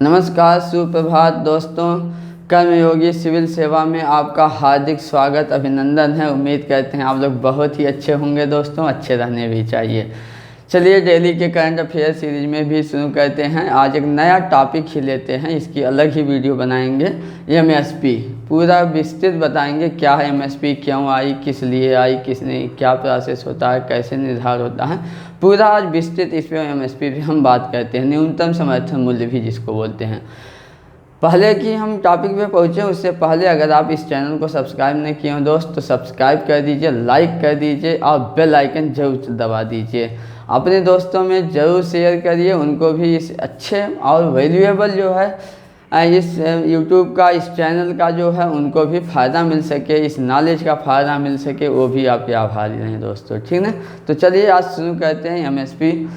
नमस्कार, सुप्रभात दोस्तों। कर्मयोगी सिविल सेवा में आपका हार्दिक स्वागत, अभिनंदन है। उम्मीद करते हैं आप लोग बहुत ही अच्छे होंगे दोस्तों, अच्छे रहने भी चाहिए। चलिए डेली के करंट अफेयर सीरीज में भी शुरू करते हैं। आज एक नया टॉपिक ही लेते हैं, इसकी अलग ही वीडियो बनाएंगे। एमएसपी पूरा विस्तृत बताएंगे, क्या है एमएसपी, क्यों आई, किस लिए आई, किसने, क्या प्रोसेस होता है, कैसे निर्धारण होता है, पूरा आज विस्तृत इस पर एमएसपी भी हम बात करते हैं। न्यूनतम समर्थन मूल्य भी जिसको बोलते हैं। पहले कि हम टॉपिक पे पहुँचे उससे पहले अगर आप इस चैनल को सब्सक्राइब नहीं किए हो दोस्त तो सब्सक्राइब कर दीजिए, लाइक कर दीजिए और बेल आइकन जरूर दबा दीजिए। अपने दोस्तों में ज़रूर शेयर करिए, उनको भी इस अच्छे और वैल्यूएबल जो है इस यूट्यूब का, इस चैनल का जो है उनको भी फ़ायदा मिल सके, इस नॉलेज का फ़ायदा मिल सके, वो भी आपके आभारी रहें दोस्तों, ठीक है। तो चलिए आज शुरू करते हैं। एमएसपी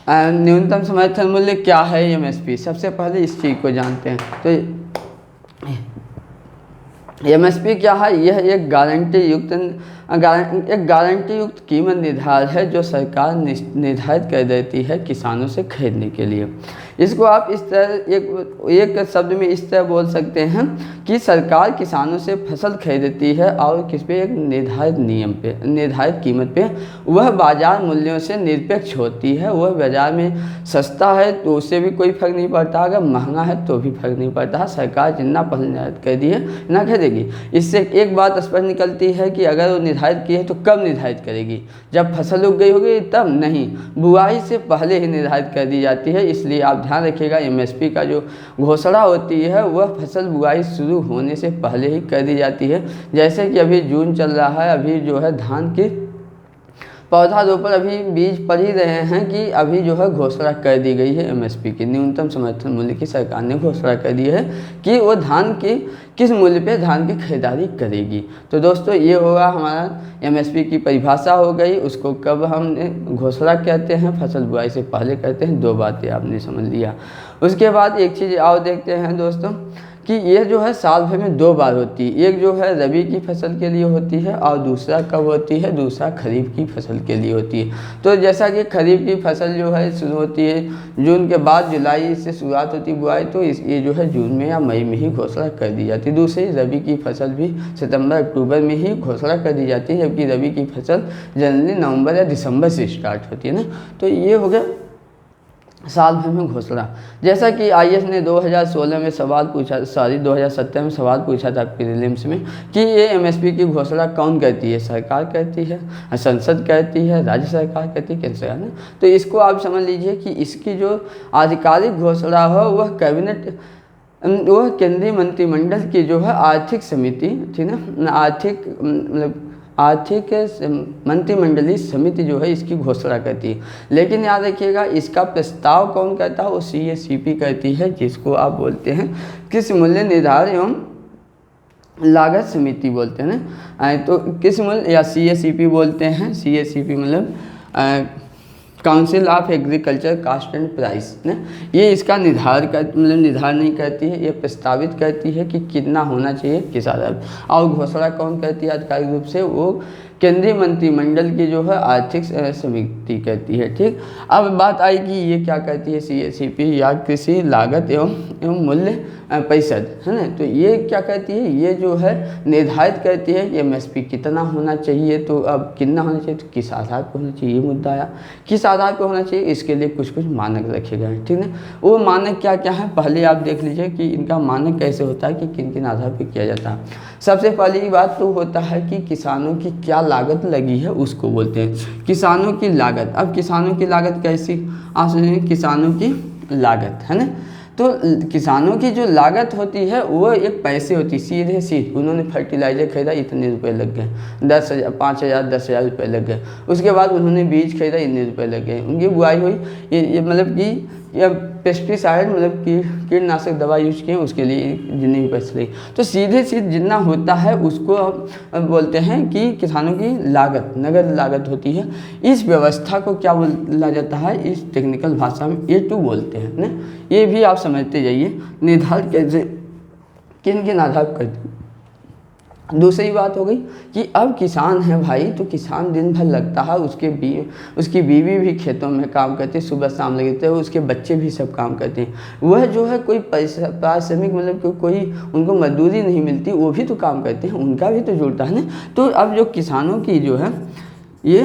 न्यूनतम समर्थन मूल्य क्या है। एमएसपी सबसे पहले इस चीज़ को जानते हैं। तो एमएसपी क्या है? यह एक गारंटी युक्त कीमत निर्धारण है जो सरकार निर्धारित कर देती है किसानों से खरीदने के लिए। इसको आप इस तरह एक शब्द में इस तरह बोल सकते हैं कि सरकार किसानों से फसल खरीदती है और किस पे, एक निर्धारित कीमत पे। वह बाजार मूल्यों से निरपेक्ष होती है। वह बाजार में सस्ता है तो उससे भी कोई फर्क नहीं पड़ता, अगर महंगा है तो भी फर्क नहीं पड़ता। सरकार जितना पहले निर्धारित कर दी है ना खरीदेगी। इससे एक बात स्पष्ट निकलती है कि अगर वो निर्धारित की है तो कब निर्धारित करेगी? जब फसल उग गई होगी तब नहीं, बुआई से पहले ही निर्धारित कर दी जाती है। इसलिए आप ध्यान रखिएगा, एमएसपी का जो घोषणा होती है वह फसल बुआई शुरू होने से पहले ही कर दी जाती है। जैसे कि अभी जून चल रहा है, अभी जो है धान की पौधारोपण अभी बीज पड़ ही रहे हैं कि अभी जो है घोषणा कर दी गई है एमएसपी की, न्यूनतम समर्थन मूल्य की सरकार ने घोषणा कर दी है कि वो धान की किस मूल्य पे धान की खरीदारी करेगी। तो दोस्तों ये होगा हमारा एमएसपी की परिभाषा हो गई। उसको कब हमने घोषणा कहते हैं, फसल बुआई से पहले करते हैं। दो बातें आपने समझ लिया। उसके बाद एक चीज़ और देखते हैं दोस्तों कि ये जो है साल भर में दो बार होती है। एक जो है रबी की फसल के लिए होती है और दूसरा कब होती है, दूसरा खरीफ की फसल के लिए होती है। तो जैसा कि खरीफ की फसल जो है शुरू होती है जून के बाद, जुलाई से शुरुआत होती है बुआई, तो ये जो है जून में या मई में ही घोषणा कर दी जाती है। दूसरी रबी की फसल भी सितंबर अक्टूबर में ही घोषणा कर दी जाती है, जबकि रबी की फसल जनवरी नवंबर या दिसंबर से स्टार्ट होती है ना। तो ये हो गया साल भर में घोषणा। जैसा कि आईएएस ने 2016 में सवाल पूछा, 2017 में सवाल पूछा था प्रीलिम्स में कि ये एमएसपी की घोषणा कौन करती है, सरकार करती है, संसद करती है, राज्य सरकार करती है, केंद्र सरकार ने। तो इसको आप समझ लीजिए कि इसकी जो आधिकारिक घोषणा हो वह कैबिनेट, वह केंद्रीय मंत्रिमंडल की जो है आर्थिक समिति, ठीक ना, आर्थिक मंत्रिमंडलीय समिति जो है इसकी घोषणा करती है। लेकिन याद रखिएगा इसका प्रस्ताव कौन करता है, वो सीएसीपी करती है, जिसको आप बोलते हैं कृषि मूल्य निर्धारण एवं लागत समिति बोलते हैं ना। तो कृषि मूल्य या सीएसीपी बोलते हैं। सीएसीपी मतलब council of agriculture cost and price ने, ये इसका निर्धारण नहीं करती है, ये प्रस्तावित करती है कि कितना होना चाहिए किस आधार पर। और घोषणा कौन करती है आधिकारिक रूप से, वो केंद्रीय मंत्रिमंडल की जो है आर्थिक समिति करती है, ठीक। अब बात आई कि ये क्या करती है सीएसीपी या कृषि लागत एवं मूल्य परिषद, है ना। तो ये क्या करती है, ये जो है निर्धारित करती है कि एमएसपी कितना होना चाहिए। तो अब कितना होना चाहिए, तो किस आधार पर होना चाहिए, ये मुद्दा आया। किस आधार पर होना चाहिए, इसके लिए कुछ मानक रखे गए हैं, ठीक है। वो मानक क्या क्या है पहले आप देख लीजिए कि इनका मानक कैसे होता है, कि किन किन आधार पर किया जाता है। सबसे पहली बात तो होता है कि किसानों की क्या लागत लगी है उसको बोलते हैं किसानों की लागत। अब किसानों की लागत कैसी, आप समझिए किसानों की लागत, है ना। तो किसानों की जो लागत होती है वो एक पैसे होती है, सीधे उन्होंने फर्टिलाइजर खरीदा इतने रुपए लग गए, 10,000 5,000 10,000 रुपये लग गए। उसके बाद उन्होंने बीज खरीदा इतने रुपये लग गए, उनकी बुआई हुई, ये मतलब कि या पेस्टिसाइड मतलब कीटनाशक दवा यूज किए उसके लिए जितनी भी पैसे लगी। तो सीधे जितना होता है उसको हम बोलते हैं कि किसानों की लागत, नगद लागत होती है। इस व्यवस्था को क्या बोला जाता है, इस टेक्निकल भाषा में A2 बोलते हैं ना। ये भी आप समझते जाइए। निर्धारित कैसे, किन किन आधार पर दूसरी बात हो गई कि अब किसान है भाई, तो किसान दिन भर लगता है, उसकी बीवी भी खेतों में काम करती है, सुबह शाम लगते हैं, उसके बच्चे भी सब काम करते हैं। वह जो है कोई पैसा पारिश्रमिक मतलब कोई उनको मजदूरी नहीं मिलती, वो भी तो काम करते हैं, उनका भी तो जुड़ता है ना। तो अब जो किसानों की जो है ये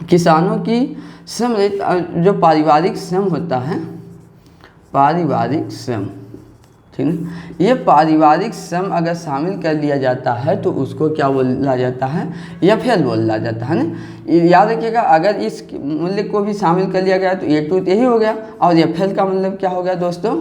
किसानों की श्रम जो पारिवारिक श्रम होता है, पारिवारिक श्रम, ठीक है, ये पारिवारिक श्रम अगर शामिल कर लिया जाता है तो उसको क्या बोला जाता है, एफएल बोला जाता है ना। याद रखिएगा, अगर इस मूल्य को भी शामिल कर लिया गया तो A2 यही हो गया, और एफएल का मतलब क्या हो गया दोस्तों,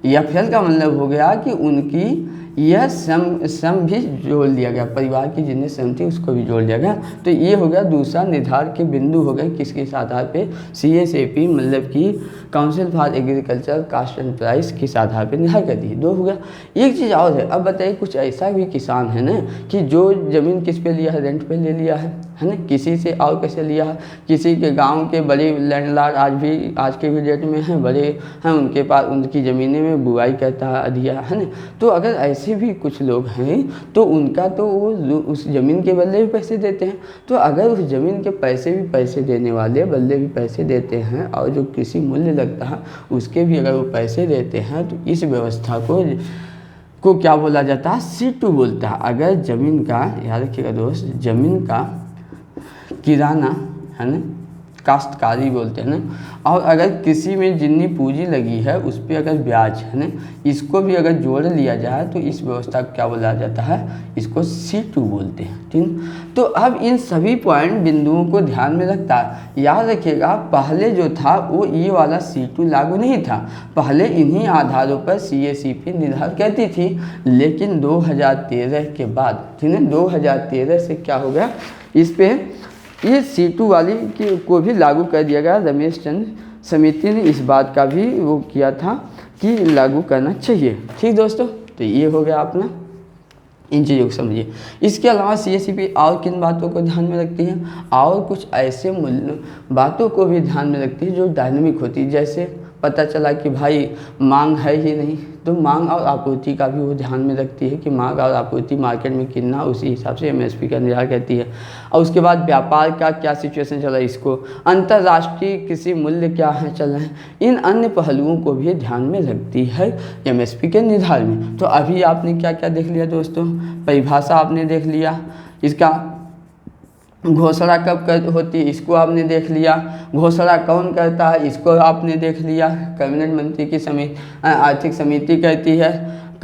एफएल का मतलब हो गया कि उनकी यह श्रम भी जोड़ लिया गया, परिवार की जितनी श्रम थी उसको भी जोड़ लिया गया। तो ये हो गया दूसरा निर्धारण के बिंदु हो गए, किसके आधार पे, CSAP मतलब कि council for agriculture cost and price किस आधार पे निर्धारण कर दी। दो हो गया। एक चीज़ और है, अब बताइए कुछ ऐसा भी किसान है ना कि जो ज़मीन किस पे लिया है, रेंट पे ले लिया है ना, किसी से और कैसे लिया है, किसी के गांव के बड़े लैंडलॉर्ड आज के भी डेट में हैं, बड़े हैं, उनके पास उनकी ज़मीनें में बुआई करता है, अधिया है ना। तो अगर ऐसे भी कुछ लोग हैं तो उनका तो वो उस ज़मीन के बदले भी पैसे देते हैं। तो अगर उस ज़मीन के पैसे देने वाले बदले भी पैसे देते हैं और जो कृषि मूल्य लगता है उसके भी अगर वो पैसे देते हैं, तो इस व्यवस्था को क्या बोला जाता है, C2 बोलता है। अगर ज़मीन का, याद रखिएगा दोस्त, ज़मीन का किराना है ना, काश्तकारी बोलते हैं ना, और अगर किसी में जितनी पूंजी लगी है उस पर अगर ब्याज है ना, इसको भी अगर जोड़ लिया जाए तो इस व्यवस्था को क्या बोला जाता है, इसको C2 बोलते हैं। ठीक, तो अब इन सभी पॉइंट बिंदुओं को ध्यान में रखता है। याद रखिएगा, पहले जो था वो ये वाला C2 लागू नहीं था, पहले इन्हीं आधारों पर CSAP निर्धारित करती थी। लेकिन 2013 के बाद, ठीक है, 2013 से क्या हो गया, इस पे ये C2 वाली को भी लागू कर दिया गया। रमेश चंद्र समिति ने इस बात का भी वो किया था कि लागू करना चाहिए। ठीक दोस्तों, तो ये हो गया अपना, इन चीज़ों को समझिए। इसके अलावा CSAP और किन बातों को ध्यान में रखती है, और कुछ ऐसे बातों को भी ध्यान में रखती है जो डायनेमिक होती है। जैसे पता चला कि भाई मांग है ही नहीं, तो मांग और आपूर्ति का भी वो ध्यान में रखती है कि मांग और आपूर्ति मार्केट में कितना, उसी हिसाब से MSP का निर्धारण करती है। और उसके बाद व्यापार का क्या सिचुएशन चल रहा है, इसको अंतर्राष्ट्रीय कृषि मूल्य क्या है चल रहे हैं, इन अन्य पहलुओं को भी ध्यान में रखती है MSP के निर्धारण में। तो अभी आपने क्या क्या देख लिया दोस्तों, परिभाषा आपने देख लिया, इसका घोषणा कब होती है इसको आपने देख लिया, घोषणा कौन करता है इसको आपने देख लिया, कैबिनेट मंत्री की आर्थिक समिति करती है,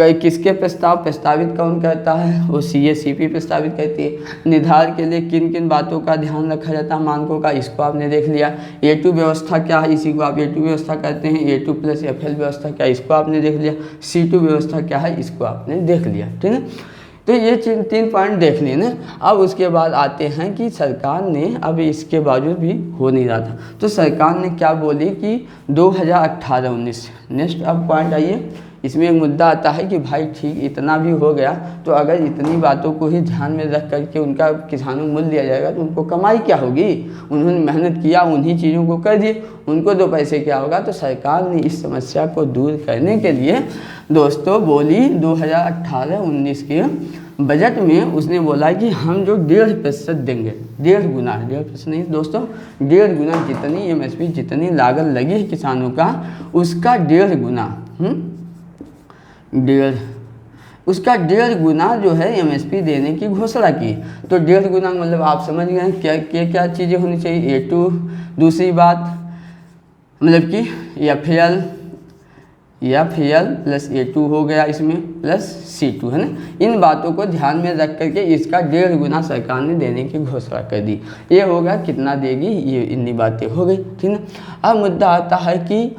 किसके प्रस्तावित कौन करता है, वो CSAP प्रस्तावित करती है। निर्धारण के लिए किन किन बातों का ध्यान रखा जाता है, मानकों का, इसको आपने देख लिया। A2 व्यवस्था क्या है, इसी को आप A2 व्यवस्था कहते हैं। A2 + FL व्यवस्था क्या है, इसको आपने देख लिया। C2 व्यवस्था क्या है, इसको आपने देख लिया। ठीक है, तो ये 3 पॉइंट देख लिए ना। अब उसके बाद आते हैं कि सरकार ने, अब इसके बावजूद भी हो नहीं रहा था, तो सरकार ने क्या बोली कि 2018-19 नेक्स्ट। अब पॉइंट आइए, इसमें एक मुद्दा आता है कि भाई ठीक इतना भी हो गया, तो अगर इतनी बातों को ही ध्यान में रख करके उनका किसानों को मूल्य दिया जाएगा तो उनको कमाई क्या होगी, उन्होंने मेहनत किया, उन्हीं चीज़ों को कर दिए, उनको 2 पैसे क्या होगा। तो सरकार ने इस समस्या को दूर करने के लिए दोस्तों बोली 2018-19 के बजट में उसने बोला कि हम जो 1.5% देंगे, 1.5 गुना, 1.5% नहीं दोस्तों, 1.5 गुना जितनी MSP जितनी लागत लगी है किसानों का, उसका 1.5 गुना, उसका 1.5 गुना जो है MSP देने की घोषणा की। तो 1.5 गुना मतलब आप समझ गए क्या क्या चीज़ें होनी चाहिए। A2, दूसरी बात मतलब कि FL + A2 हो गया इसमें, प्लस C2 है ना। इन बातों को ध्यान में रख करके इसका 1.5 गुना सरकार ने देने की घोषणा कर दी। ये होगा कितना देगी, ये इतनी बातें हो गई। ठीक है, अब मुद्दा आता है कि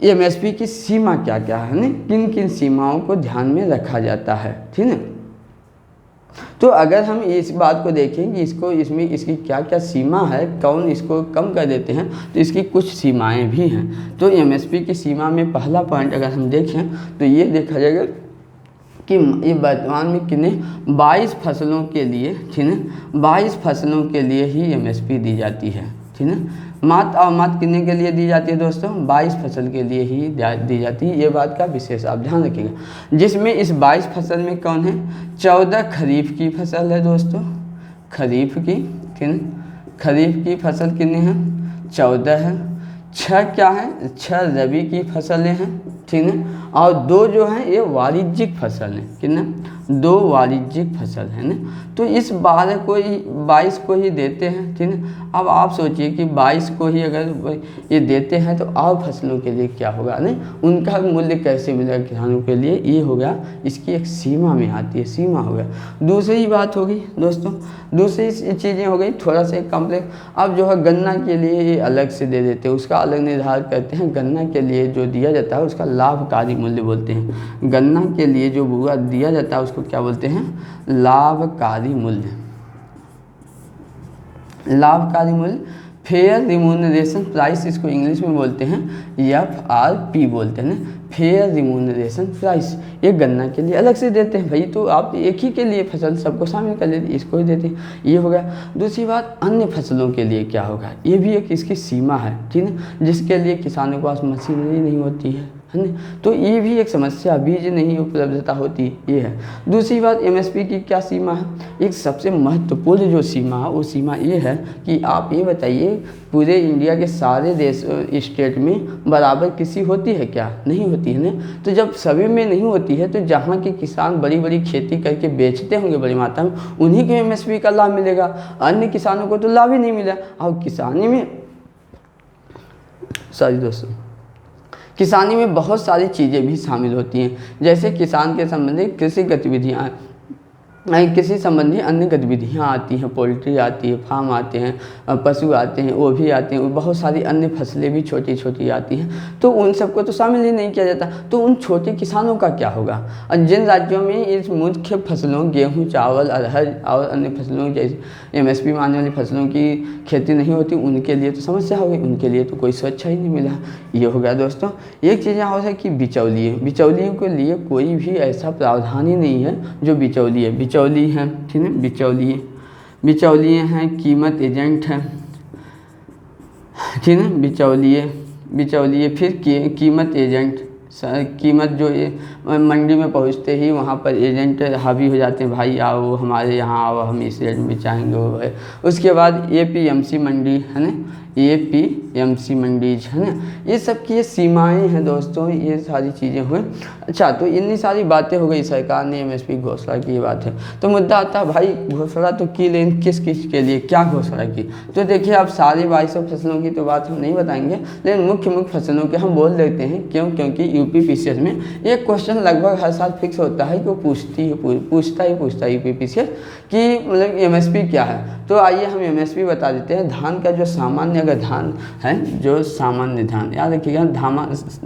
MSP की सीमा क्या क्या है ना, किन किन सीमाओं को ध्यान में रखा जाता है। ठीक है, तो अगर हम इस बात को देखें कि इसकी क्या क्या सीमा है, कौन इसको कम कर देते हैं, तो इसकी कुछ सीमाएं भी हैं। तो MSP की सीमा में पहला पॉइंट अगर हम देखें तो ये देखा जाएगा कि ये वर्तमान में कितने 22 फसलों के लिए, ठीक है, 22 फसलों के लिए ही MSP दी जाती है। ठीक है। मात्र और मात्र कितने के लिए दी जाती है दोस्तों? 22 फसल के लिए ही दी जाती है। ये बात का विशेष आप ध्यान रखिएगा। जिसमें इस 22 फसल में कौन है? 14 खरीफ की फसल है दोस्तों, खरीफ की, ठीक है। खरीफ की फसल कितनी है? 14 है। 6 क्या है? 6 रबी की फसलें हैं, ठीक है। और 2 जो हैं ये वाणिज्यिक फसल हैं, कितना? 2 वाणिज्यिक फसल है ना। तो इस 12 को ही 22 को ही देते हैं, ठीक है। अब आप सोचिए कि 22 को ही अगर ये देते हैं तो और फसलों के लिए क्या होगा नहीं, उनका मूल्य कैसे मिलेगा किसानों के लिए? ये हो गया, इसकी एक सीमा में आती है, सीमा हो गया। दूसरी बात होगी दोस्तों, दूसरी चीज़ें हो गई थोड़ा सा कॉम्प्लेक्स। अब जो है गन्ना के लिए ये अलग से दे देते हैं, उसका अलग निर्धारण करते हैं। गन्ना के लिए जो दिया जाता है उसका लाभकारी मूल्य बोलते हैं। गन्ना के लिए जो बुआ दिया जाता है उसको क्या बोलते हैं? लाभकारी मूल्य। लाभकारी मूल्य, फेयर रिम्यूनरेशन प्राइस, इसको इंग्लिश में बोलते हैं FRP बोलते हैं ना, फेयर रिम्यूनरेशन प्राइस। ये गन्ना के लिए अलग से देते हैं भाई, तो आप एक ही के लिए फसल सबको शामिल कर लेते, इसको ही देते हैं, ये हो गया। दूसरी बात, अन्य फसलों के लिए क्या होगा? ये भी एक इसकी सीमा है, ठीक है, जिसके लिए किसानों के पास मशीनरी नहीं होती है ना, तो ये भी एक समस्या, बीज नहीं उपलब्धता होती, ये है। दूसरी बात, MSP की क्या सीमा है? एक सबसे महत्वपूर्ण जो सीमा है वो सीमा ये है कि आप ये बताइए पूरे इंडिया के सारे देश स्टेट में बराबर कृषि होती है क्या? नहीं होती है ना। तो जब सभी में नहीं होती है तो जहाँ के किसान बड़ी बड़ी खेती करके बेचते होंगे बड़ी मात्रा में, उन्हीं को MSP का लाभ मिलेगा, अन्य किसानों को तो लाभ ही नहीं मिला। और किसानी में सॉरी दोस्तों, किसानी में बहुत सारी चीज़ें भी शामिल होती हैं, जैसे किसान के संबंधित कृषि गतिविधियाँ, कृषि संबंधी अन्य गतिविधियाँ आती हैं, पोल्ट्री आती है, फार्म आते हैं, पशु आते हैं, वो भी आते हैं, बहुत सारी अन्य फसलें भी छोटी छोटी आती हैं, तो उन सबको तो शामिल ही नहीं किया जाता। तो उन छोटे किसानों का क्या होगा? और जिन राज्यों में इस मुख्य फसलों गेहूँ, चावल, अरहर और अन्य फसलों जैसे MSP मानने वाली फसलों की खेती नहीं होती, उनके लिए तो समस्या हो गई, उनके लिए तो कोई सुरक्षा ही नहीं मिला। ये हो गया दोस्तों। एक चीज़ यहाँ हो है कि बिचौलिए, बिचौलियों के लिए कोई भी ऐसा प्रावधान ही नहीं है जो बिचौलिए हैं, ठीक है। बिचौलिए हैं, कीमत एजेंट हैं, ठीक है। बिचौलिए फिर कीमत एजेंट, कीमत जो मंडी में पहुंचते ही वहाँ पर एजेंट हावी हो जाते हैं, भाई आओ हमारे यहाँ आओ, हम इस रेट में चाहेंगे वो है। उसके बाद APMC मंडी है ना, APMC मंडीज है ना, ये सब की ये सीमाएँ हैं दोस्तों, ये सारी चीज़ें हुई। अच्छा, तो इतनी सारी बातें हो गई, सरकार ने MSP घोषणा की, ये बात है। तो मुद्दा आता है भाई घोषणा तो की, लेकिन किस किस के लिए क्या घोषणा की? तो देखिए आप सारी 22 फसलों की तो बात हम नहीं बताएंगे, लेकिन मुख्य फसलों के हम बोल देते हैं। क्यों? क्योंकि UPPCS में एक क्वेश्चन लगभग हर साल फिक्स होता है कि वो पूछता है UPPCS कि मतलब MSP क्या है। तो आइए हम MSP बता देते हैं। धान का जो सामान्य अगर धान है, जो सामान्य धान, याद रखिएगा,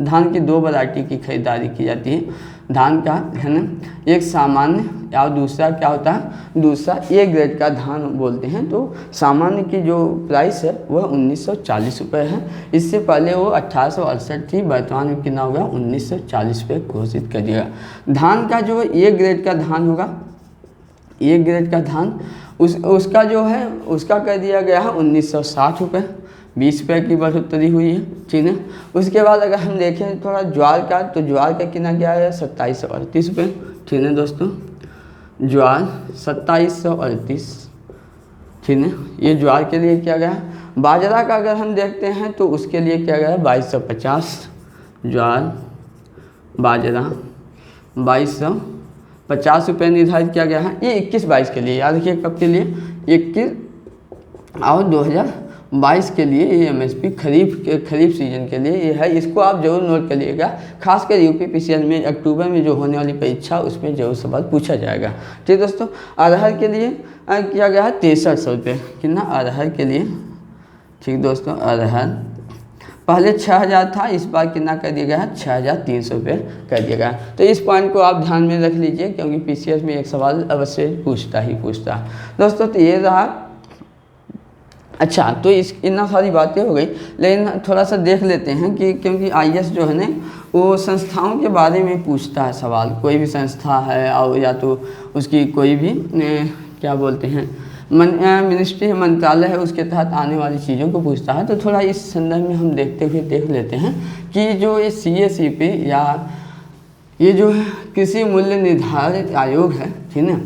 धान की 2 वैरायटी की खरीदारी की जाती है धान का, है ना, एक सामान्य और दूसरा क्या होता है? दूसरा A ग्रेड का धान बोलते हैं। तो सामान्य की जो प्राइस है वह 1940 रुपये है। इससे पहले वो 1868 थी, वर्तमान में कितना होगा? 1940 रुपये घोषित कर दिया। धान का जो A ग्रेड का धान होगा, A ग्रेड का धान उसका जो है उसका कर दिया गया है 1960 रुपये, 20 रुपये की बढ़ोतरी हुई है, ठीक है। उसके बाद अगर हम देखें थोड़ा ज्वार का, तो ज्वार का कितना क्या है? 2738 रुपये, ठीक है दोस्तों। ज्वार 2738, ठीक है, ये ज्वार के लिए किया गया है। बाजरा का अगर हम देखते हैं तो उसके लिए किया गया है 2250, ज्वार बाजरा 2250 रुपये निर्धारित किया गया है। ये 21-22 के लिए, याद रखिए कब के लिए? 21 और 2022 के लिए ये MSP खरीफ सीजन के लिए ये है। इसको आप जरूर नोट करिएगा, खासकर UPPCS में अक्टूबर में जो होने वाली परीक्षा उसमें जरूर सवाल पूछा जाएगा, ठीक दोस्तों। अरहर के लिए किया गया है 6300 रुपये, कितना? अरहर के लिए, ठीक दोस्तों। अरहर पहले 6000 था, इस बार कितना कर दिया गया है? 6300 रुपये कर दिया गया। तो इस पॉइंट को आप ध्यान में रख लीजिए, क्योंकि PCS में एक सवाल अवश्य पूछता है दोस्तों। तो ये रहा। अच्छा, तो इतना सारी बातें हो गई, लेकिन थोड़ा सा देख लेते हैं कि क्योंकि IAS जो है ना वो संस्थाओं के बारे में पूछता है सवाल। कोई भी संस्था है और या तो उसकी कोई भी क्या बोलते हैं मिनिस्ट्री मंत्रालय है उसके तहत आने वाली चीज़ों को पूछता है। तो थोड़ा इस संदर्भ में हम देखते हुए देख लेते हैं कि जो ये CACP या ये जो है कृषि मूल्य निर्धारित आयोग है, ठीक है,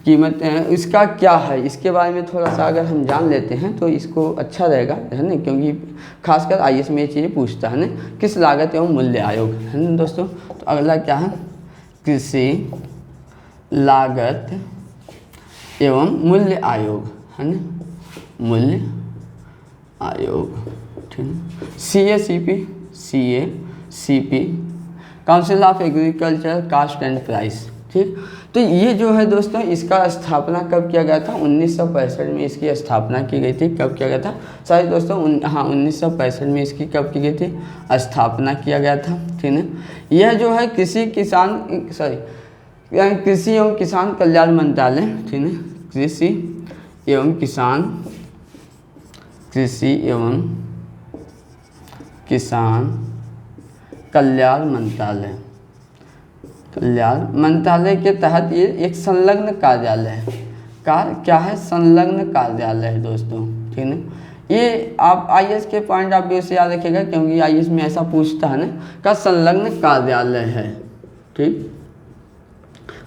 कीमत इसका क्या है, इसके बारे में थोड़ा सा अगर हम जान लेते हैं तो इसको अच्छा रहेगा, है ना, क्योंकि खासकर IAS में ये चीज़ें पूछता है ना, किस लागत एवं मूल्य आयोग, है ना दोस्तों। तो अगला क्या है, कृषि लागत एवं मूल्य आयोग, है ना, मूल्य आयोग, ठीक है। CACP council of agriculture cost and price, ठीक। तो ये जो है दोस्तों इसका स्थापना कब किया गया था, 1965 में इसकी स्थापना की गई थी। कब किया गया था, सॉरी दोस्तों, 1965 में इसकी कब की गई थी, स्थापना किया गया था, ठीक है। यह जो है कृषि एवं किसान कल्याण मंत्रालय, ठीक है, कृषि एवं किसान कल्याण मंत्रालय के तहत ये एक संलग्न कार्यालय है। क्या है, संलग्न कार्यालय है दोस्तों, ठीक है। ये आप IAS के पॉइंट आप भी उसे याद रखिएगा, क्योंकि IAS में ऐसा पूछता है ना, का संलग्न कार्यालय है, ठीक।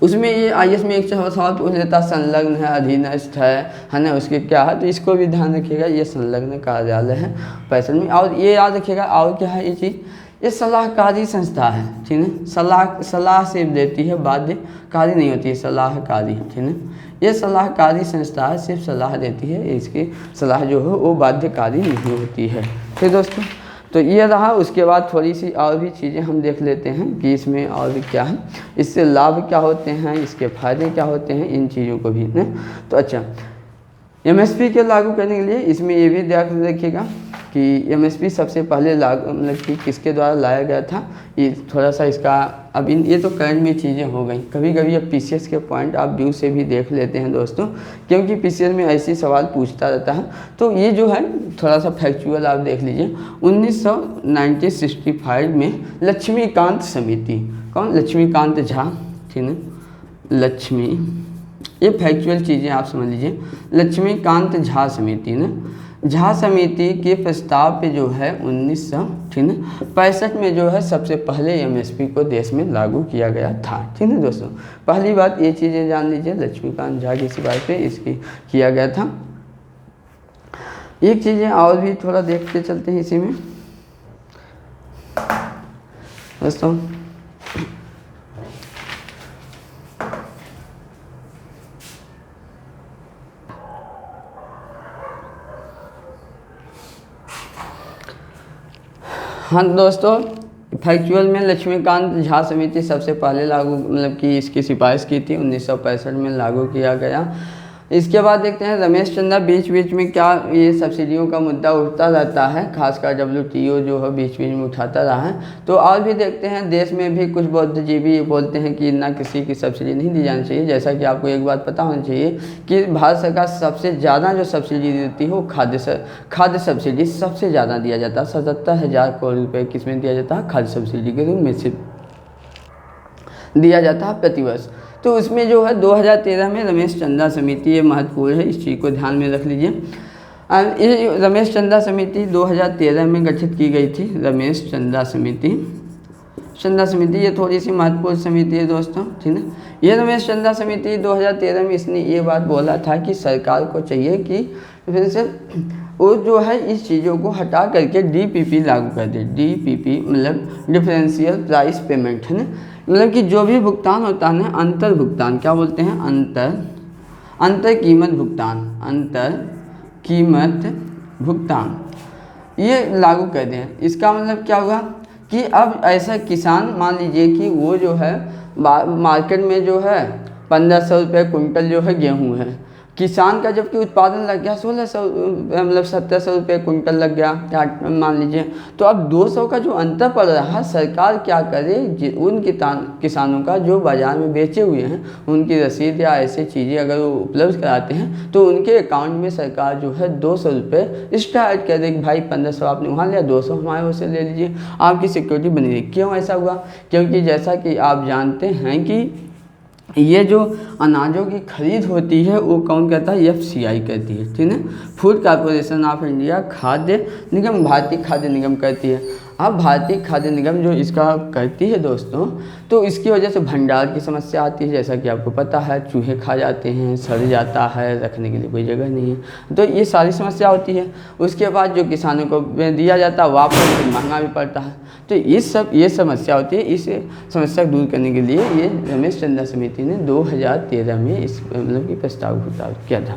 उसमें ये IAS में एक सवाल पूछ लेता, संलग्न है, अधीनस्थ है ना, उसके क्या है, तो इसको भी ध्यान रखिएगा, ये संलग्न कार्यालय है 65 में। और ये याद रखिएगा, और क्या है ये चीज़, ये सलाहकारी संस्था है, ठीक है। सलाह सिर्फ देती है, बाध्यकारी नहीं होती है, सलाहकारी, ठीक है। ये सलाहकारी संस्था है, सिर्फ सलाह देती है, इसकी सलाह जो है वो बाध्यकारी नहीं होती है, ठीक दोस्तों। तो ये रहा। उसके बाद थोड़ी सी और भी चीज़ें हम देख लेते हैं कि इसमें और भी क्या है, इससे लाभ क्या होते हैं, इसके फायदे क्या होते हैं, इन चीज़ों को भी ना। तो अच्छा, MSP के लागू करने के लिए इसमें ये भी ध्यान रखिएगा कि MSP सबसे पहले लागू मतलब कि किसके द्वारा लाया गया था, ये थोड़ा सा इसका अब ये तो करंट में चीज़ें हो गई। कभी कभी अब PCS के पॉइंट आप व्यू से भी देख लेते हैं दोस्तों, क्योंकि PCS में ऐसे सवाल पूछता रहता है। तो ये जो है थोड़ा सा फैक्चुअल आप देख लीजिए। 1965 में लक्ष्मीकांत समिति, कौन, लक्ष्मीकांत झा, ठीक है, ये फैक्चुअल चीज़ें आप समझ लीजिए। लक्ष्मीकांत झा समिति ने, झा समिति के प्रस्ताव पे जो है 1965 में जो है सबसे पहले MSP को देश में लागू किया गया था, ठीक है दोस्तों। पहली बात ये चीज़ें जान लीजिए, लक्ष्मीकांत झा की सिफारिश पे इसकी किया गया था। एक चीज़ें और भी थोड़ा देखते चलते हैं इसी में दोस्तों। हाँ दोस्तों, फैक्चुअल में लक्ष्मीकांत झा समिति सबसे पहले लागू मतलब कि इसकी सिफारिश की थी, 1965 में लागू किया गया। इसके बाद देखते हैं रमेश चंद्र, बीच बीच में क्या ये सब्सिडियों का मुद्दा उठता रहता है, खासकर WTO जो है बीच बीच में उठाता रहा है। तो और भी देखते हैं, देश में भी कुछ बुद्धिजीवी बोलते हैं कि ना किसी की सब्सिडी नहीं दी जानी चाहिए। जैसा कि आपको एक बात पता होनी चाहिए कि भारत सरकार सबसे ज़्यादा जो सब्सिडी देती है वो खाद्य सब्सिडी सबसे ज़्यादा दिया जाता है। 77,000 करोड़ रुपये किस में दिया जाता है, खाद्य सब्सिडी के रूप में से दिया जाता है प्रतिवर्ष। तो उसमें जो है 2013 में रमेश चंद्र समिति, ये महत्वपूर्ण है, इस चीज़ को ध्यान में रख लीजिए। ये रमेश चंद्र समिति 2013 में गठित की गई थी। रमेश चंद्र समिति ये थोड़ी सी महत्वपूर्ण समिति है दोस्तों, ठीक है। ये रमेश चंद्र समिति 2013 में इसने ये बात बोला था कि सरकार को चाहिए कि फिर से वो जो है इस चीज़ों को हटा करके DPP लागू कर दे। DPP मतलब डिफरेंशियल प्राइस पेमेंट, है ना, मतलब कि जो भी भुगतान होता है ना, अंतर भुगतान, क्या बोलते हैं, अंतर कीमत भुगतान, ये लागू कर दें। इसका मतलब क्या हुआ कि अब ऐसा किसान मान लीजिए कि वो जो है मार्केट में जो है 1500 रुपये कुंटल जो है गेहूँ है, किसान का जबकि उत्पादन लग गया 1600 मतलब 1700 रुपये कुंटल लग गया मान लीजिए। तो अब 200 का जो अंतर पड़ रहा है, सरकार क्या करे, उन किसानों का जो बाज़ार में बेचे हुए हैं उनकी रसीद या ऐसी चीज़ें अगर वो उपलब्ध कराते हैं तो उनके अकाउंट में सरकार जो है 200 रुपये स्टार्ट कर दे कि भाई 1500 आपने वहाँ लिया, 200 हमारे ओर से ले लीजिए, आपकी सिक्योरिटी बनी रही। क्यों ऐसा हुआ, क्योंकि जैसा कि आप जानते हैं कि ये जो अनाजों की खरीद होती है वो कौन करता है, FCI करती है, ठीक है, फूड कॉरपोरेशन ऑफ इंडिया, खाद्य निगम, भारतीय खाद्य निगम करती है। अब भारतीय खाद्य निगम जो इसका करती है दोस्तों, तो इसकी वजह से भंडार की समस्या आती है, जैसा कि आपको पता है चूहे खा जाते हैं, सड़ जाता है, रखने के लिए कोई जगह नहीं है, तो ये सारी समस्या होती है। उसके बाद जो किसानों को दिया जाता है वापस फिर महंगा भी पड़ता है, तो ये समस्या होती है। इस समस्या को दूर करने के लिए ये रमेश चंद्र समिति ने 2013 में इस मतलब कि प्रस्ताव किया था।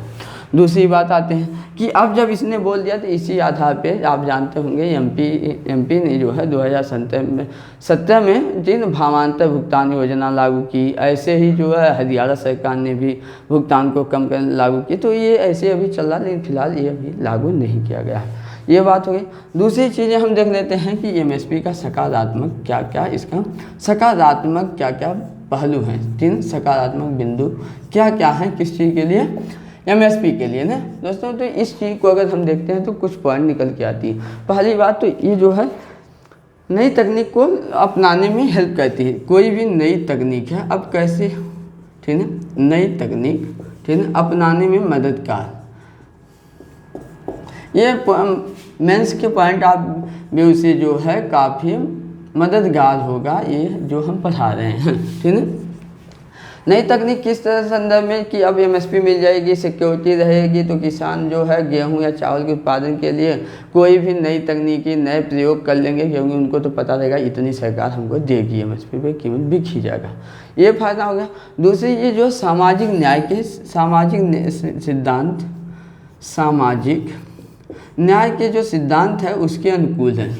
दूसरी बात आते हैं कि अब जब इसने बोल दिया तो इसी आधार पे आप जानते होंगे एमपी ने जो है 2017 में जिन भावांतर भुगतान योजना लागू की, ऐसे ही जो है हरियाणा सरकार ने भी भुगतान को कम करने लागू की, तो ये ऐसे अभी चल रहा, लेकिन फिलहाल ये अभी लागू नहीं किया गया है। ये बात हो गई। दूसरी चीज़ें हम देख लेते हैं कि MSP का सकारात्मक क्या क्या, इसका सकारात्मक क्या क्या पहलू हैं, 3 सकारात्मक बिंदु क्या क्या हैं किस चीज़ के लिए, MSP के लिए ना दोस्तों। तो इस चीज़ को अगर हम देखते हैं तो कुछ पॉइंट निकल के आती है। पहली बात तो ये जो है नई तकनीक को अपनाने में हेल्प करती है। कोई भी नई तकनीक है, अब कैसे, ठीक है, नई तकनीक, ठीक है, अपनाने में मददगार, ये मेंस के पॉइंट आप भी उसे जो है काफ़ी मददगार होगा, ये जो हम पढ़ा रहे हैं, ठीक है। नई तकनीक किस तरह संदर्भ में कि अब MSP मिल जाएगी, सिक्योरिटी रहेगी, तो किसान जो है गेहूं या चावल के उत्पादन के लिए कोई भी नई तकनीकी नए प्रयोग कर लेंगे, क्योंकि उनको तो पता रहेगा इतनी सरकार हमको देगी, MSP पे कीमत बिक ही जाएगा, ये फायदा हो गया। दूसरी ये जो सामाजिक न्याय के सिद्धांत, सामाजिक न्याय के जो सिद्धांत है उसके अनुकूल है,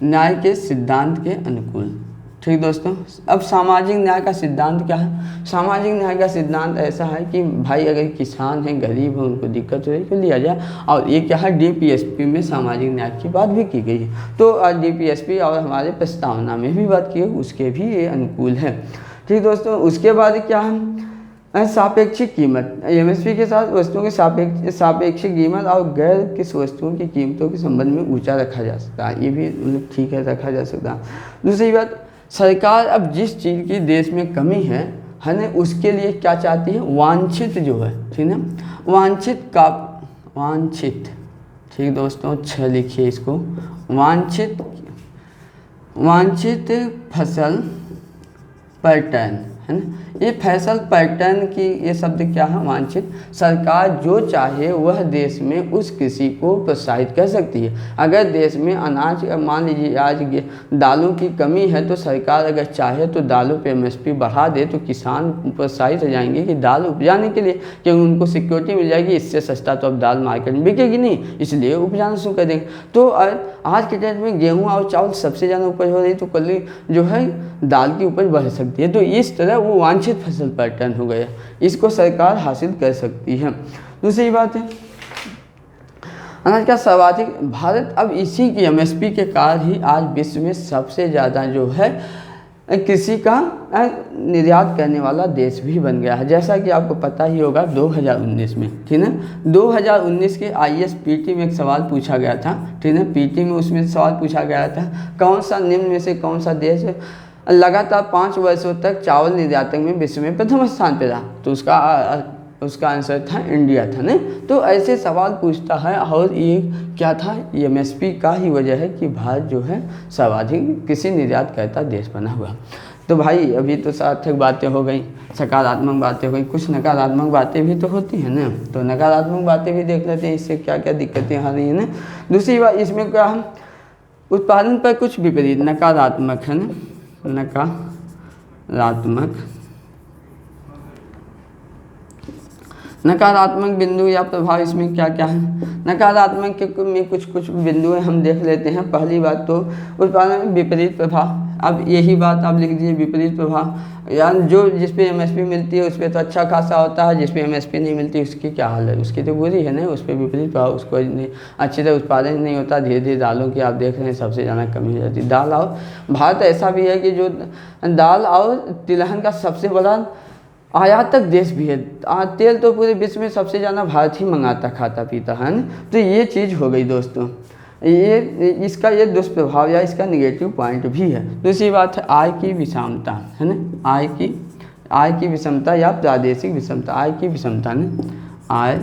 न्याय के सिद्धांत के अनुकूल, ठीक दोस्तों। अब सामाजिक न्याय का सिद्धांत क्या है, सामाजिक न्याय का सिद्धांत ऐसा है कि भाई अगर किसान हैं, गरीब हैं, उनको दिक्कत हो रही है तो लिया जाए, और ये क्या है DPSP में सामाजिक न्याय की बात भी की गई है, तो DPSP और हमारे प्रस्तावना में भी बात की है, उसके भी ये अनुकूल है, ठीक दोस्तों। उसके बाद क्या है, सापेक्षिक कीमत, MSP के साथ वस्तुओं की सापेक्षिक कीमत और गैर किस वस्तुओं की कीमतों के संबंध में ऊंचा रखा जा सकता है, ये भी मतलब ठीक है, रखा जा सकता है। दूसरी बात, सरकार अब जिस चीज़ की देश में कमी है ना, उसके लिए क्या चाहती है, वांछित जो है, ठीक है, वांछित, ठीक दोस्तों, 6 लिखिए इसको, वांछित फसल पैटर्न, है ना, ये फसल पैटर्न की ये शब्द क्या है, वांछित। सरकार जो चाहे वह देश में उस कृषि को प्रोत्साहित कर सकती है। अगर देश में अनाज, मान लीजिए आज दालों की कमी है, तो सरकार अगर चाहे तो दालों पे MSP बढ़ा दे, तो किसान प्रोत्साहित हो जाएंगे कि दाल उपजाने के लिए, क्योंकि उनको सिक्योरिटी मिल जाएगी, इससे सस्ता तो अब दाल मार्केट में बिकेगी नहीं, इसलिए उपजाना शुरू कर देंगे। तो आज के डेट में गेहूँ और चावल सबसे ज़्यादा उपज हो रही, तो कल जो है दाल की उपज बढ़ सकती है। तो इस तरह वो वांछित फसल पैटर्न हो गया, इसको सरकार हासिल कर सकती है। दूसरी बात है अनाज का सर्वाधिक, भारत अब इसी की MSP के कारण ही आज विश्व में सबसे ज़्यादा जो है कृषि का निर्यात करने वाला देश भी बन गया है। जैसा कि आपको पता ही होगा 2019 में, ठीक है, 2019 के ISPT में एक सवाल पूछा गया था, ठीक है, PT में उसमें सवाल पूछा गया था, कौन सा निम्न में से कौन सा देश लगातार 5 वर्षों तक चावल निर्यातक में विश्व में प्रथम स्थान पर रहा, तो उसका आंसर था इंडिया था ना। तो ऐसे सवाल पूछता है, और ये क्या था, MSP का ही वजह है कि भारत जो है सर्वाधिक कृषि निर्यात करता देश बना हुआ। तो भाई अभी तो सार्थक बातें हो गई, सकारात्मक बातें हो गई, कुछ नकारात्मक बातें भी तो होती हैं ना, तो नकारात्मक बातें भी देख लेते हैं, इससे क्या क्या दिक्कतें आ रही हैं ना। दूसरी बात इसमें क्या हम उत्पादन पर कुछ विपरीत नकारात्मक है ना, नकारात्मक बिंदु या प्रभाव इसमें क्या क्या है। नकारात्मक में कुछ बिंदु हम देख लेते हैं। पहली बात तो उत्पादन में विपरीत प्रभाव, अब यही बात आप लिख दीजिए, विपरीत प्रभाव, यानी जो जिस पे MSP मिलती है उस पर तो अच्छा खासा होता है, जिस पे MSP नहीं मिलती उसकी क्या हाल है, उसकी तो बुरी है ना, उस पर विपरीत प्रभाव, उसको अच्छी तरह उत्पादन नहीं होता, धीरे धीरे दालों की आप देख रहे हैं सबसे ज़्यादा कमी हो जाती है। दाल और भारत ऐसा भी है कि जो दाल और तिलहन का सबसे बड़ा आयातक देश भी है, तेल तो पूरे विश्व में सबसे ज़्यादा भारत ही मंगाता खाता पीता है ना। तो ये चीज़ हो गई दोस्तों, ये इसका ये दुष्प्रभाव या इसका निगेटिव पॉइंट भी है। दूसरी बात है आय की विषमता, है ना, आय की आय की विषमता या प्रादेशिक विषमता, आय की विषमता ने, आय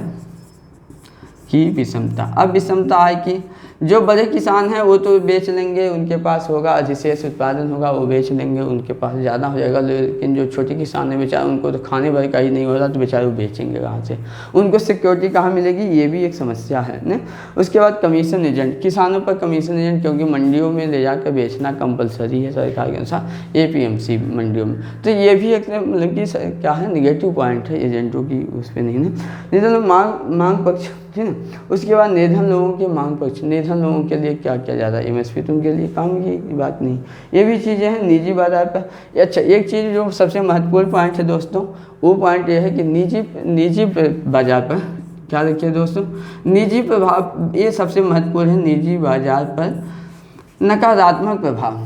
की विषमता। अब विषमता आय की, जो बड़े किसान हैं वो तो बेच लेंगे, उनके पास होगा अधिशेष उत्पादन होगा, वो बेच लेंगे, उनके पास ज़्यादा हो जाएगा। लेकिन जो छोटे किसान हैं बेचारे, उनको तो खाने भर का ही नहीं हो रहा, तो बेचारे वो बेचेंगे कहाँ से, उनको सिक्योरिटी कहाँ मिलेगी, ये भी एक समस्या है ना। उसके बाद कमीशन एजेंट, किसानों पर कमीशन एजेंट, क्योंकि मंडियों में ले जाकर बेचना कंपलसरी है सरकार के अनुसार, APMC मंडियों में, तो ये भी एक मतलब कि क्या है, निगेटिव पॉइंट है एजेंटों की उस पर नहीं ना। मांग पक्ष, ठीक है। उसके बाद निर्धन लोगों के मांग पक्ष, निर्धन लोगों के लिए क्या क्या ज़्यादा MSP तो उनके लिए काम की बात नहीं, ये भी चीज़ें हैं निजी बाजार पर। अच्छा, एक चीज़ जो सबसे महत्वपूर्ण पॉइंट है दोस्तों, वो पॉइंट ये है कि निजी बाजार पर क्या रखिए दोस्तों, निजी प्रभाव, ये सबसे महत्वपूर्ण है, निजी बाजार पर नकारात्मक प्रभाव।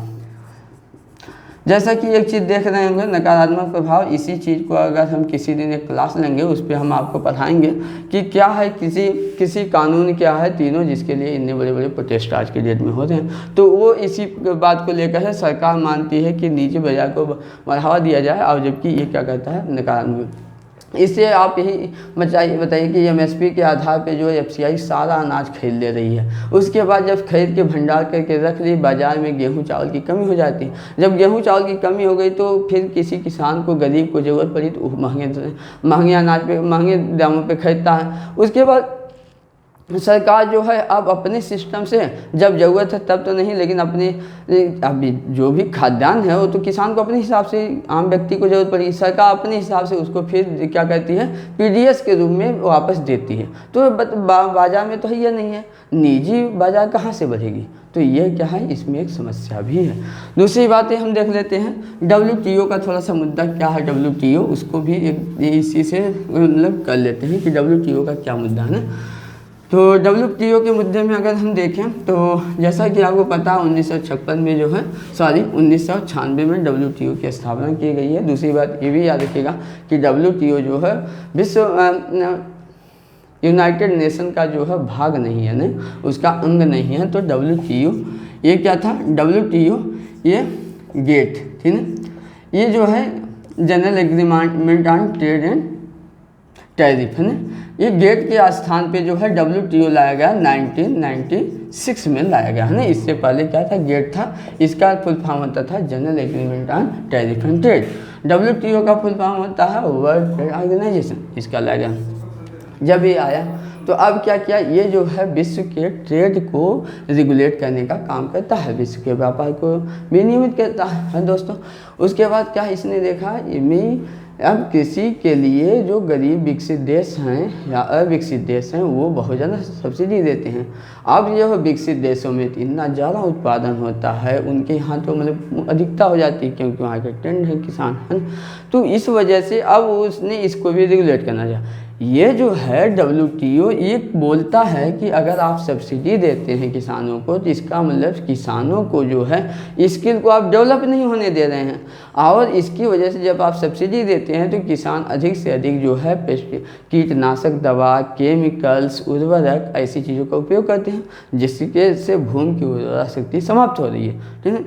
जैसा कि एक चीज़ देख रहे होंगे नकारात्मक प्रभाव, इसी चीज़ को अगर हम किसी दिन एक क्लास लेंगे उस पर हम आपको पढ़ाएंगे कि क्या है किसी कानून क्या है तीनों, जिसके लिए इतने बड़े बड़े प्रोटेस्ट आज के डेट में हो रहे हैं। तो वो इसी बात को लेकर है, सरकार मानती है कि निजी बाजार को बढ़ावा दिया जाए, और जबकि ये क्या कहता है, नकारात्मक। इससे आप यही बताइए कि MSP के आधार पे जो FCI सारा अनाज खरीद ले रही है, उसके बाद जब खरीद के भंडार करके रख ली, बाज़ार में गेहूं चावल की कमी हो जाती है। जब गेहूं चावल की कमी हो गई तो फिर किसी किसान को, गरीब को ज़रूरत पड़ी तो महंगे अनाज पे, महंगे दामों पे खरीदता है। उसके बाद सरकार जो है अब अपने सिस्टम से, जब ज़रूरत है तब तो नहीं, लेकिन अपने अभी जो भी खाद्यान्न है वो तो किसान को अपने हिसाब से, आम व्यक्ति को ज़रूरत पड़ी, सरकार अपने हिसाब से उसको फिर क्या कहती है, PDS के रूप में वापस देती है। तो बाज़ार में तो ये नहीं है, निजी बाज़ार कहाँ से बढ़ेगी, तो ये क्या है, इसमें एक समस्या भी है। दूसरी बातें हम देख लेते हैं, WTO का थोड़ा सा मुद्दा क्या है, WTO उसको भी इसी से मतलब कर लेते हैं कि WTO का क्या मुद्दा है ना। तो WTO के मुद्दे में अगर हम देखें तो जैसा कि आपको पता 1956 में जो है, 1996 में WTO की स्थापना की गई है। दूसरी बात ये भी याद रखिएगा कि WTO जो है विश्व यूनाइटेड नेशन का जो है भाग नहीं है ना, उसका अंग नहीं है। तो WTO ये क्या था, WTO ये गेट, ठीक है, ये जो है general agreement on trade and tariff है ना, ये गेट के स्थान पे जो है WTO लाया गया 1996 में लाया गया है ना। इससे पहले क्या था, गेट था, इसका फुल फॉर्म होता था general agreement on tariff and trade. WTO का फुल फॉर्म होता है वर्ल्ड ट्रेड ऑर्गेनाइजेशन, इसका लाया गया। जब ये आया तो अब क्या किया, ये जो है विश्व के ट्रेड को रेगुलेट करने का काम करता है, विश्व के व्यापार को विनियमित करता है दोस्तों। उसके बाद क्या इसने देखा, इनमें अब कृषि के लिए जो गरीब विकसित देश हैं या अविकसित देश हैं वो बहुत ज़्यादा सब्सिडी देते हैं। अब जो विकसित देशों में इतना ज़्यादा उत्पादन होता है, उनके यहाँ तो मतलब अधिकता हो जाती है, क्योंकि वहाँ के ट्रेंड है किसान है। तो इस वजह से अब उसने इसको भी रेगुलेट करना चाहिए। ये जो है WTO ये बोलता है कि अगर आप सब्सिडी देते हैं किसानों को, तो इसका मतलब किसानों को जो है स्किल को आप डेवलप नहीं होने दे रहे हैं, और इसकी वजह से जब आप सब्सिडी देते हैं तो किसान अधिक से अधिक जो है कीटनाशक दवा, केमिकल्स, उर्वरक ऐसी चीज़ों का उपयोग करते हैं, जिसके से भूमि की उर्वरा शक्ति समाप्त हो रही है, ठीक है।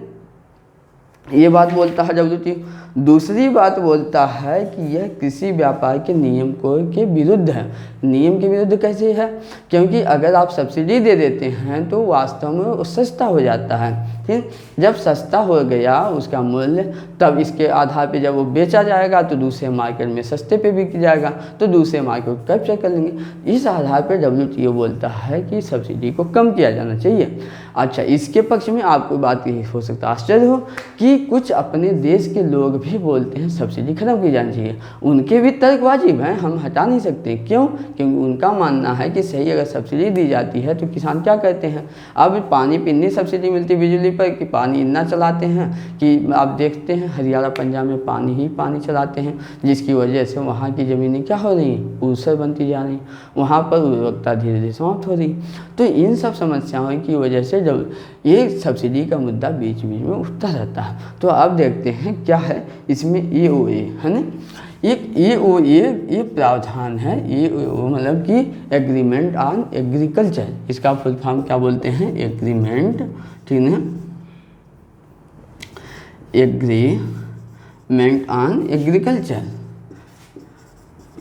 ये बात बोलता है WTO। दूसरी बात बोलता है कि यह कृषि व्यापार के नियम के विरुद्ध है। नियम के विरुद्ध कैसे है, क्योंकि अगर आप सब्सिडी दे देते हैं तो वास्तव में वो सस्ता हो जाता है, ठीक। जब सस्ता हो गया उसका मूल्य, तब इसके आधार पे जब वो बेचा जाएगा तो दूसरे मार्केट में सस्ते पे बिक जाएगा, तो दूसरे मार्केट को कैप्चर कर लेंगे। इस आधार पर WTO बोलता है कि सब्सिडी को कम किया जाना चाहिए। अच्छा, इसके पक्ष में आपको बात ये हो सकता है आश्चर्य हो कि कुछ अपने देश के लोग भी बोलते हैं सब्सिडी खत्म की जानी चाहिए। उनके भी तर्क वाजिब हैं, हम हटा नहीं सकते। क्यों? क्योंकि उनका मानना है कि सही अगर सब्सिडी दी जाती है तो किसान क्या करते हैं, अब पानी पे इतनी सब्सिडी मिलती है बिजली पर कि पानी इतना चलाते हैं कि आप देखते हैं हरियाणा पंजाब में पानी ही पानी चलाते हैं, जिसकी वजह से वहाँ की ज़मीनें क्या हो रही हैं, ऊसर बनती जा रही, वहाँ पर उर्वरकता धीरे धीरे समाप्त हो रही। तो इन सब समस्याओं की वजह से जब ये सब्सिडी का मुद्दा बीच बीच में उठता रहता है। तो अब देखते हैं क्या है इसमें EOA है ना, एक EOA ये प्रावधान है। EOA मतलब कि एग्रीमेंट ऑन एग्रीकल्चर, इसका फुल फॉर्म क्या बोलते हैं, एग्रीमेंट, ठीक है, डेवलपमेंट ऑन एग्रीकल्चर।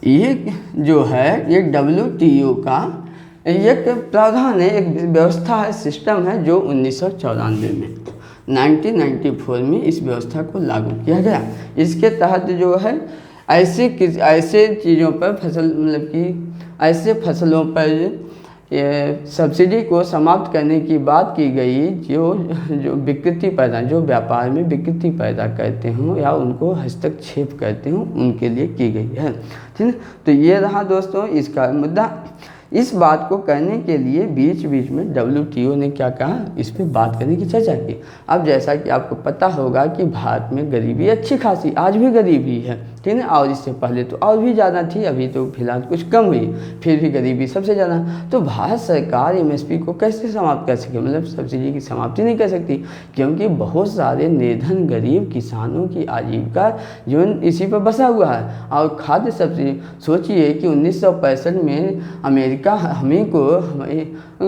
ये जो है ये WTO का एक प्रावधान है, एक व्यवस्था है, सिस्टम है जो 1994 में 1994 में इस व्यवस्था को लागू किया गया। इसके तहत जो है ऐसे चीज़ों पर फसल मतलब कि ऐसे फसलों पर ये सब्सिडी को समाप्त करने की बात की गई जो विकृति पैदा, जो व्यापार में विकृति पैदा करते हों या उनको हस्तक्षेप करते हों, उनके लिए की गई है। ठीक है, तो ये रहा दोस्तों इसका मुद्दा। इस बात को करने के लिए बीच बीच में WTO ने क्या कहा, इस पर बात करने की चर्चा की। अब जैसा कि आपको पता होगा कि भारत में गरीबी अच्छी खासी आज भी गरीबी है, ठीक है, और इससे पहले तो और भी ज़्यादा थी, अभी तो फिलहाल कुछ कम हुई, फिर भी गरीबी सबसे ज़्यादा। तो भारत सरकार MSP को कैसे समाप्त कर सके, मतलब सब्सिडी की समाप्ति नहीं कर सकती, क्योंकि बहुत सारे निर्धन गरीब किसानों की आजीविका जीवन इसी पर बसा हुआ है। और खाद्य सब्सिडी सोचिए कि 1965 में अमेरिका हमें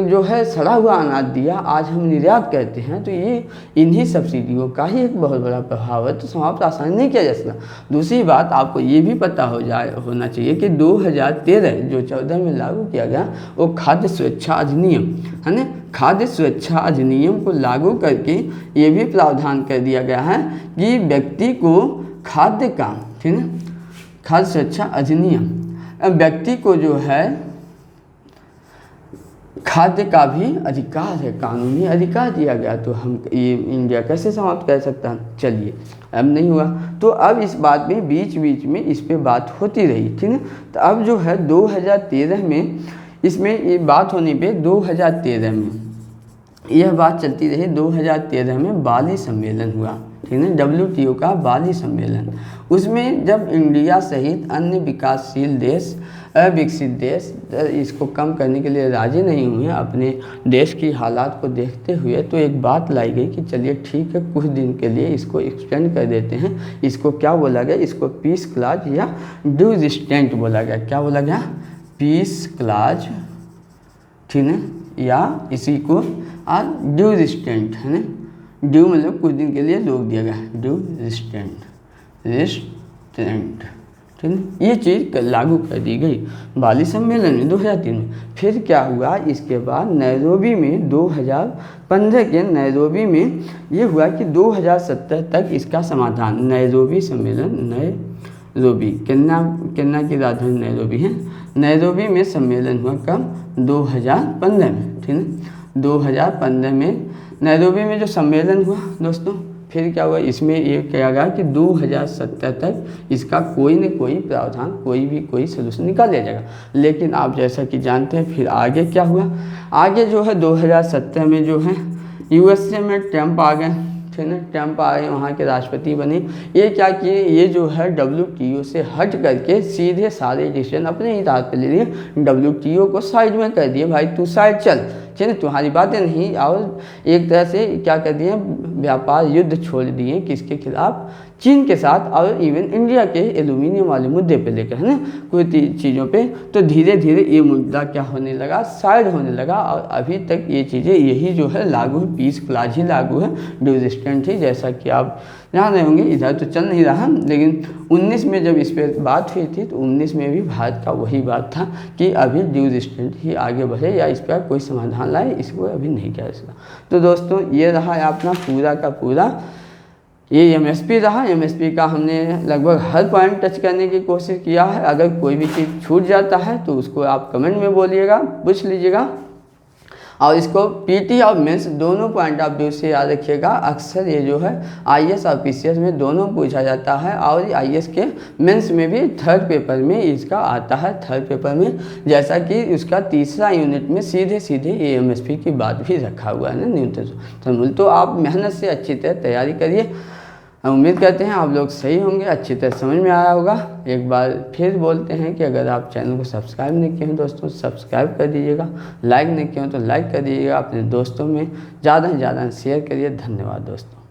जो है सड़ा हुआ अनाज दिया, आज हम निर्यात करते हैं, तो ये इन्हीं सब्सिडियों का ही एक बहुत बड़ा प्रभाव है। तो समाप्त आसानी नहीं किया जा सकता। दूसरी बात आपको ये भी पता होना चाहिए कि 2013 जो 14 में लागू किया गया वो खाद्य सुरक्षा अधिनियम है ना, खाद्य सुरक्षा अधिनियम को लागू करके ये भी प्रावधान कर दिया गया है कि व्यक्ति को खाद्य का, ठीक है, खाद्य सुरक्षा अधिनियम व्यक्ति को जो है खाद्य का भी अधिकार है, कानूनी अधिकार दिया गया। तो हम ये इंडिया कैसे समाप्त कर सकता है? चलिए, अब नहीं हुआ तो अब इस बात में बीच बीच में इस पे बात होती रही, ठीक है। तो अब जो है 2013 में इसमें ये बात होने पे 2013 में यह बात चलती रही। 2013 में बाली सम्मेलन हुआ, ठीक है, WTO का बाली सम्मेलन। उसमें जब इंडिया सहित अन्य विकासशील देश, अविकसित देश इसको कम करने के लिए राजी नहीं हुए अपने देश की हालात को देखते हुए, तो एक बात लाई गई कि चलिए ठीक है, कुछ दिन के लिए इसको एक्सटेंड कर देते हैं। इसको क्या बोला गया? इसको पीस क्लाज या ड्यू रिस्टेंट बोला गया। क्या बोला गया? पीस क्लाज, ठीक है, या इसी को ड्यू रिस्टेंट, है ना। ड्यू मतलब कुछ दिन के लिए रोक दिया गया, ड्यू रिस्टेंट, ठीक है। ये चीज़ लागू कर दी गई बाली सम्मेलन में 2003 में। फिर क्या हुआ इसके बाद नैरोबी में 2015 के नैरोबी में ये हुआ कि 2017 तक इसका समाधान, नैरोबी सम्मेलन, नैरोबी केन्या की राजधानी नैरोबी है, नैरोबी में सम्मेलन हुआ कब? 2015 में, ठीक है। 2015 में नैरोबी में जो सम्मेलन हुआ दोस्तों, फिर क्या हुआ इसमें ये कहा गया कि 2070 तक इसका कोई न कोई प्रावधान, कोई सलूशन निकाल लिया जाएगा। लेकिन आप जैसा कि जानते हैं फिर आगे क्या हुआ, आगे जो है 2017 में जो है USA में ट्रंप आ गए, ठीक है, ट्रंप आए, वहाँ के राष्ट्रपति बने। ये क्या किए, ये जो है WTO से हट करके सीधे सारे डिसीजन अपने ही रात पे ले लिए, WTO को साइड में कर दिए, भाई तू साइड चल, चलिए तुम्हारी बातें नहीं। और एक तरह से क्या कर दिए, व्यापार युद्ध छोड़ दिए, किसके खिलाफ? चीन के साथ, और इवन इंडिया के एल्यूमिनियम वाले मुद्दे पे लेकर, है ना, कुछ चीज़ों पे। तो धीरे धीरे ये मुद्दा क्या होने लगा, साइड होने लगा। और अभी तक ये चीज़ें यही जो है लागू है, पीस क्लाज ही लागू है, ड्यू रिस्टेंट ही, जैसा कि आप जान रहे होंगे। इधर तो चल नहीं रहा, लेकिन 19 में जब इस पर बात हुई थी तो 19 में भी भारत का वही बात था कि अभी ड्यू रिस्टेंट ही आगे बढ़े या इस पर कोई समाधान लाए, इसको अभी नहीं किया जा सकता। तो दोस्तों ये रहा है अपना पूरा का पूरा ये MSP रहा। MSP का हमने लगभग हर पॉइंट टच करने की कोशिश किया है। अगर कोई भी चीज़ छूट जाता है तो उसको आप कमेंट में बोलिएगा, पूछ लीजिएगा। और इसको PT और मेंस दोनों पॉइंट ऑफ व्यू से याद रखिएगा। अक्सर ये जो है IAS और PCS में दोनों पूछा जाता है, और IAS के मेंस में भी थर्ड पेपर में इसका आता है। थर्ड पेपर में जैसा कि उसका तीसरा यूनिट में सीधे ये MSP की बात भी रखा हुआ है ना, न्यूनतम। तो आप मेहनत से अच्छी तरह तैयारी करिए। उम्मीद करते हैं आप लोग सही होंगे, अच्छी तरह समझ में आया होगा। एक बार फिर बोलते हैं कि अगर आप चैनल को सब्सक्राइब नहीं किए हैं दोस्तों, सब्सक्राइब कर दीजिएगा। लाइक नहीं किए हो तो लाइक कर दीजिएगा। अपने दोस्तों में ज़्यादा से ज़्यादा शेयर करिए। धन्यवाद दोस्तों।